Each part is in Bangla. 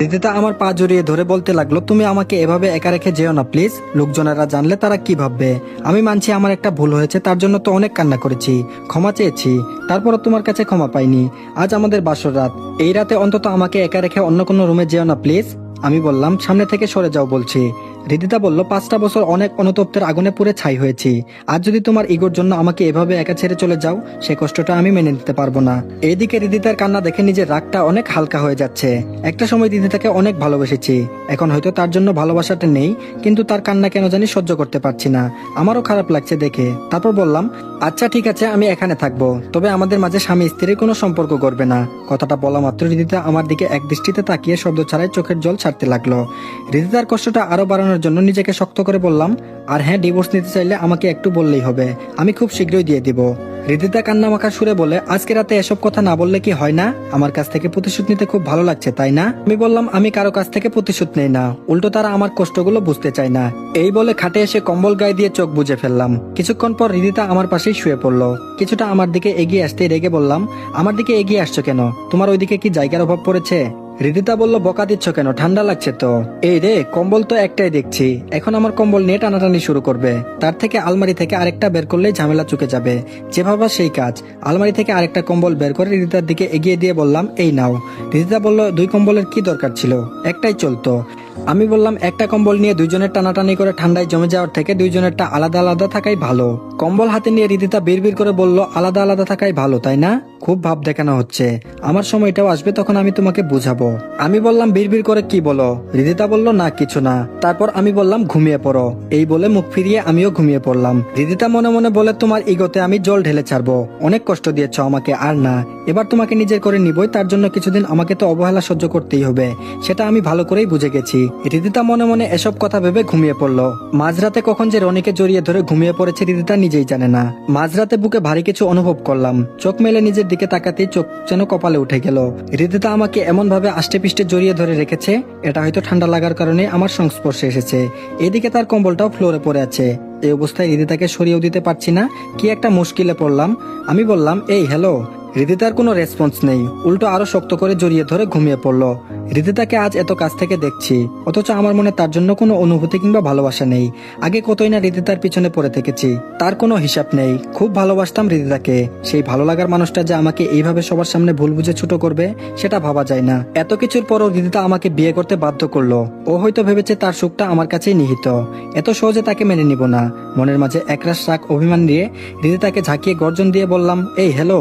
রিদিতা আমার পা জড়িয়ে ধরে বলতে লাগলো, তুমি আমাকে এভাবে একা রেখে যেও না প্লিজ, লোকজনেরা জানলে তারা কি ভাববে। আমি মানছি আমার একটা ভুল হয়েছে, তার জন্য তো অনেক কান্না করেছি, ক্ষমা চেয়েছি, তারপরও তোমার কাছে ক্ষমা পাইনি। আজ আমাদের বাসর রাত, এই রাতে অন্তত আমাকে একা রেখে অন্য কোনো রুমে যেও না প্লিজ। আমি বললাম, সামনে থেকে সরে যাও বলছি। রিদিতা বলল, 5টা বছর অনেক অনুতপ্তের আগুনে পুড়ে ছাই হয়েছি, আজ যদি তোমার ইগোর জন্য আমাকে এভাবে একা ছেড়ে চলে যাও, সে কষ্টটা আমি মেনে নিতে পারবো না। এইদিকে রিদিতার কান্না দেখে নিজের রাগটা অনেক হালকা হয়ে যাচ্ছে। একটা সময় রিদিতাকে অনেক ভালোবেসেছি, এখন হয়তো তার জন্য ভালোবাসাটা নেই, কিন্তু তার কান্না কেন জানি সহ্য করতে পারছি না, আমারও খারাপ লাগছে দেখে। তারপর বললাম, আচ্ছা ঠিক আছে, আমি এখানে থাকবো, তবে আমাদের মাঝে স্বামী স্ত্রীর কোনো সম্পর্ক করবে না। কথাটা বলা মাত্র রিদিতা আমার দিকে এক দৃষ্টিতে তাকিয়ে শব্দ ছাড়াই চোখের জল ছাড়তে লাগলো। রিদিতার কষ্টটা আরো বাড়ানোর জন্য নিজেকে শক্ত করে বললাম, আর হ্যাঁ, ডিভোর্স নিতে চাইলে আমাকে একটু বললেই হবে, আমি খুব শীঘ্রই দিয়ে দিব। রিদিতা কান্না মাখা সুরে বলে, আজকে রাতে এসব কথা না বললে কি হয় না? আমার কাছ থেকে প্রতিশোধ নিতে খুব ভালো লাগছে তাই না? আমি বললাম, আমি কারো কাছ থেকে প্রতিশোধ নেই না, উল্টো তারা আমার কষ্টগুলো বুঝতে চায় না। এই বলে খাটে এসে কম্বল গায়ে দিয়ে চোখ বুজে ফেললাম। কিছুক্ষণ পর রিদিতা আমার পাশেই শুয়ে পড়লো। কিছুটা আমার দিকে এগিয়ে আসতে রেগে বললাম, আমার দিকে এগিয়ে আসছো কেন? তোমার ওইদিকে কি জায়গার অভাব পড়েছে? রিদিতা বলল, বকা দিচ্ছ কেন? ঠান্ডা লাগছে তো। এই রে, কম্বল তো একটাই দেখছি, এখন আমার কম্বল নিয়ে টানাটানি শুরু করবে। তার থেকে আলমারি থেকে আরেকটা বের করলেই ঝামেলা চুকে যাবে। যেভাবে সেই কাজ। আলমারি থেকে আরেকটা কম্বল বের করে রিদিতার দিকে এগিয়ে দিয়ে বললাম, এই নাও। রিদিতা বলল, 2 কম্বলের কি দরকার ছিল, একটাই চলতো। আমি বললাম, একটা কম্বল নিয়ে দুইজনের টানাটানি করে ঠান্ডায় জমে যাওয়ার থেকে দুইজনেরটা আলাদা আলাদা থাকাই ভালো। কম্বল হাতে নিয়ে রিদিতা বিড়বিড় করে বলল, আলাদা আলাদা থাকাই ভালো তাই না? খুব ভাব দেখানো হচ্ছে, আমার সময়টাও আসবে, তখন আমি তোমাকে বুঝাবো। আমি বললাম, বিড়বিড় করে কি বলো? রিদিতা বলল, না কিছু না। তারপর আমি বললাম, ঘুমিয়ে পড়ো। এই বলে মুখ ফিরিয়ে আমিও ঘুমিয়ে পড়লাম। রিদিতা মনে মনে বলে, তোমার ইগোতে আমি জল ঢেলে ছাড়বো, অনেক কষ্ট দিয়েছ আমাকে, আর না, এবার তোমাকে নিজের করে নিবই, তার জন্য কিছুদিন আমাকে তো অবহেলা সহ্য করতেই হবে, সেটা আমি ভালো করেই বুঝে গেছি। রিদিতা মনে মনে এসব কথা ভেবে ঘুমিয়ে পড়লো। মাঝরাতে কখন যে রনিকে জড়িয়ে ধরে ঘুমিয়ে পড়েছে রিদিতা নিজেই জানে না। মাঝরাতে বুকে ভারী কিছু অনুভব করলাম, চোখ মেলে নিজের দিকে তাকাতেই চোখ যেন কপালে উঠে গেল। রিদিতা আমাকে এমন ভাবে আষ্টে পিষ্টে জড়িয়ে ধরে রেখেছে, এটা হয়তো ঠান্ডা লাগার কারণে আমার সংস্পর্শে এসেছে। এদিকে তার কম্বলটাও ফ্লোরে পড়ে আছে। এই অবস্থায় রিদিতাকে সরিয়েও দিতে পারছি না, কি একটা মুশকিলে পড়লাম। আমি বললাম, এই হ্যালো। রিদিতার কোনো রেসপন্স নেই, উল্টো আরো শক্ত করে জড়িয়ে ধরে ঘুমিয়ে পড়লো। রিদিতাকে আজ এত কাছ থেকে দেখছি, অথচ আমার মনে তার জন্য কোনো অনুভূতি কিংবা ভালোবাসা নেই। আগে কতই না রিদিতার পিছনে পড়ে থেকেছি, তার কোনো হিসাব নেই। খুব ভালোবাসতাম রিদিতাকে, সেই ভালো লাগার মানুষটা যে আমাকে এইভাবে সবার সামনে ভুল বুঝে ছোট করবে, সেটা ভাবা যায় না। এত কিছুর পরও রিদিতা আমাকে বিয়ে করতে বাধ্য করলো। ও হয়তো ভেবেছে তার সুখটা আমার কাছেই নিহিত, এত সহজে তাকে মেনে নিব না। মনের মাঝে একরাশ রাগ অভিমান নিয়ে রিদিতাকে ঝাঁকিয়ে গর্জন দিয়ে বললাম, এই হ্যালো।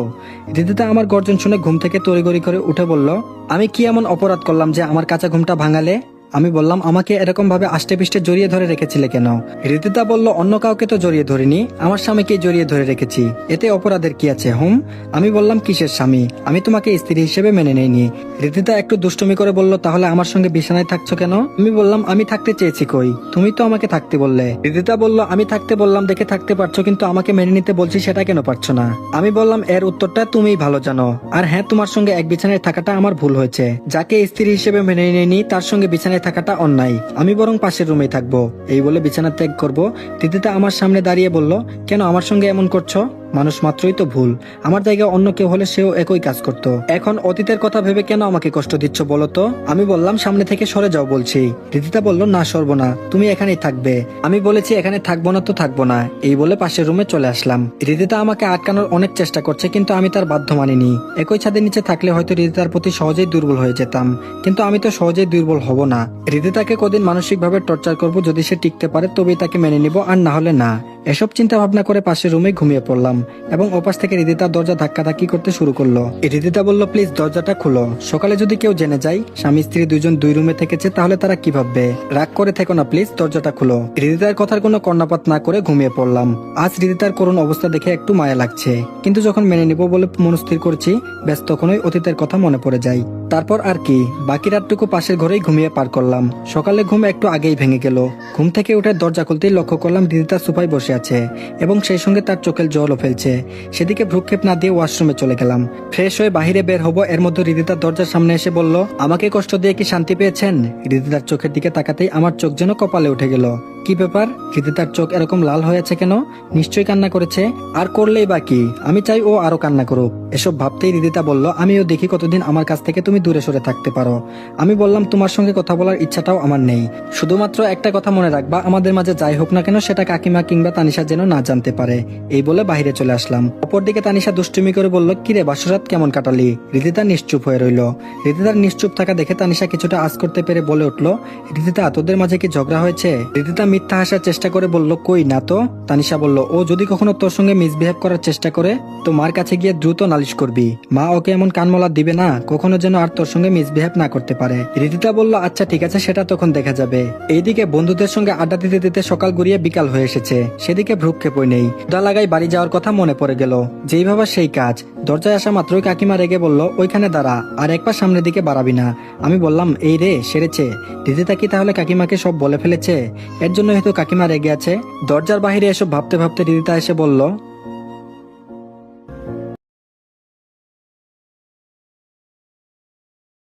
রিদিতা আমার গর্জন শুনে ঘুম থেকে তড়িঘড়ি করে উঠে বলল, আমি কি এমন অপরাধ করলাম যে আমার কাঁচা ঘুমটা ভাঙালে? আমি বললাম, আমাকে এরকম ভাবে আষ্টে পিষ্টে জড়িয়ে ধরে রেখেছিলে কেন? রিদিতা বলল, অন্য কাউকে তো জড়িয়ে ধরিনি, আমার স্বামীকে জড়িয়ে ধরে রেখেছি, এতে অপরাধের কি আছে হুম? আমি বললাম, কিসের স্বামী? আমি তোমাকে স্ত্রী হিসেবে মেনে নেইনি। রিদিতা একটু দুষ্টুমি করে বলল, তাহলে আমার সঙ্গে বিছানায় থাকছো কেন? আমি বললাম, আমি থাকতে চেয়েছি কই, তুমি তো আমাকে থাকতে বললে। রিদিতা বলল, আমি থাকতে বললাম দেখে থাকতে পারছো, কিন্তু আমাকে মেনে নিতে বলছি সেটা কেন পারছো না? আমি বললাম, এর উত্তরটা তুমিই ভালো জানো। আর হ্যাঁ, তোমার সঙ্গে এক বিছানায় থাকাটা আমার ভুল হয়েছে, যাকে স্ত্রী হিসেবে মেনে নেইনি তার সঙ্গে বিছানায় থাকাটা অন্যায়, আমি বরং পাশের রুমেই থাকবো। এই বলে বিছানা ত্যাগ করবো। রিদিতা আমার সামনে দাঁড়িয়ে বলল, কেন আমার সঙ্গে এমন করছো? মানুষ মাত্রই তো ভুল, আমার জায়গায় অন্য কেউ হলে সেও একই কাজ করতো। এখন অতীতের কথা ভেবে কেন আমাকে কষ্ট দিচ্ছ বলো তো? আমি বললাম, সামনে থেকে সরে যাও বলছি। রিদিতা বলল, না সরবো না, তুমি এখানেই থাকবে। আমি বলেছি এখানে থাকবো না তো থাকবো না, এই বলে পাশের রুমে চলে আসলাম। রিদিতা আমাকে আটকানোর অনেক চেষ্টা করছে, কিন্তু আমি তার বাধ্য মানিনি। একই ছাদের নিচে থাকলে হয়তো রিদিতার প্রতি সহজেই দুর্বল হয়ে যেতাম, কিন্তু আমি তো সহজেই দুর্বল হব না। রিদিতাকে কদিন মানসিকভাবে টর্চার করব, যদি সে টিকতে পারে তবেই তাকে মেনে নিব, আর না হলে না। এসব চিন্তা ভাবনা করে পাশের রুমে ঘুমিয়ে পড়লাম এবং ওপাশ থেকে রিদিতার দরজা ধাক্কাধাক্কি করতে শুরু করলো। রিদিতা বলল, প্লিজ দরজাটা খুলো, সকালে যদি কেউ জেনে যায় স্বামী স্ত্রী দুজন 2 রুমে থেকেছে তাহলে তারা কি ভাববে? রাগ করে থেকো না প্লিজ, দরজাটা খুলো। রিদিতার কথার কোনো কর্ণপাত না করে ঘুমিয়ে পড়লাম। আজ রিদিতার করুণ অবস্থা দেখে একটু মায়া লাগছে, কিন্তু যখন মেনে নিব বলে মনস্থির করছি, ব্যাস তখনই অতীতের কথা মনে পড়ে যায়। তারপর আর কি, বাকি রাতটুকু পাশের ঘরেই ঘুমিয়ে পার করলাম। সকালে ঘুম একটু আগেই ভেঙে গেল। ঘুম থেকে উঠে দরজা খুলতেই লক্ষ্য করলাম রিদিতা সোফায় বসে আছে এবং সেই সঙ্গে তার চোখের জলও ফেলছে। সেদিকে ভ্রুক্ষেপ না দিয়ে ওয়াশরুমে চলে গেলাম। ফ্রেশ হয়ে বাহিরে বের হবো, এর মধ্যে রিদিতার দরজার সামনে এসে বলল, আমাকে কষ্ট দিয়ে কি শান্তি পেয়েছেন? রিদিতার চোখের দিকে তাকাতেই আমার চোখ যেন কপালে উঠে গেল। কি ব্যাপার? হৃদিতার চোখ এরকম লাল হয়েছে কেন? নিশ্চয়ই কান্না করেছে। আর করলেই বা কি, আমি চাই ও আরো কান্না করুক। এসব ভাবতেই হৃদিতা বলল, আমিও দেখি কতদিন আমার কাছ থেকে তুমি দূরে সরে থাকতে পারো। আমি বললাম, তোমার সঙ্গে কথা বলার ইচ্ছাটাও আমার নেই। শুধুমাত্র একটা কথা মনে রাখবা, আমাদের মাঝে যাই হোক না কেন সেটা কাকিমা কিংবা তানিশা যেন না জানতে পারে। এই বলে বাইরে চলে আসলাম। অপরদিকে তানিশা দুষ্টুমি করে বলল, কিরে বাসরাত কেমন কাটালি? হৃদিতা নিশ্চুপ হয়ে রইল। হৃদিতার নিশ্চুপ থাকা দেখে তানিশা কিছুটা আঁচ করতে পেরে বলে উঠল, হৃদিতা তোদের মাঝে কি ঝগড়া হয়েছে? হৃদিতা মিথ্যা হাসার চেষ্টা করে বলল, কই না তো। তানিশা বলল, ও যদি কখনো তোর সঙ্গে মিসবিহেভ করার চেষ্টা করে তো মার কাছে গিয়ে দ্রুত নালিশ করবি। মা ওকে এমন কানমলা দিবে না, কখনো যেন আর তোর সঙ্গে মিসবিহেভ না করতে পারে। হৃদিতা বলল, আচ্ছা ঠিক আছে, সেটা তখন দেখা যাবে। এইদিকে বন্ধুদের সঙ্গে আড্ডা দিতে দিতে সকাল গড়িয়ে বিকাল হয়ে এসেছে। সেদিকে ভ্রুক্ষেপই নেই। দা লাগাই বাড়ি যাওয়ার কথা মনে পড়ে গেল। যেই ভাবা সেই কাজ। দরজায় আসা মাত্রই কাকিমা রেগে বলল, ওইখানে দাঁড়া, আর এক পা সামনের দিকে বাড়াবি না। আমি বললাম, এই রে সেরেছে। হৃদিতা কি তাহলে কাকিমাকে সব বলে ফেলেছে? এর জন্য হয়তো কাকিমা রেগে আছে। দরজার বাহিরে এসব ভাবতে ভাবতে হৃদিতা এসে বলল,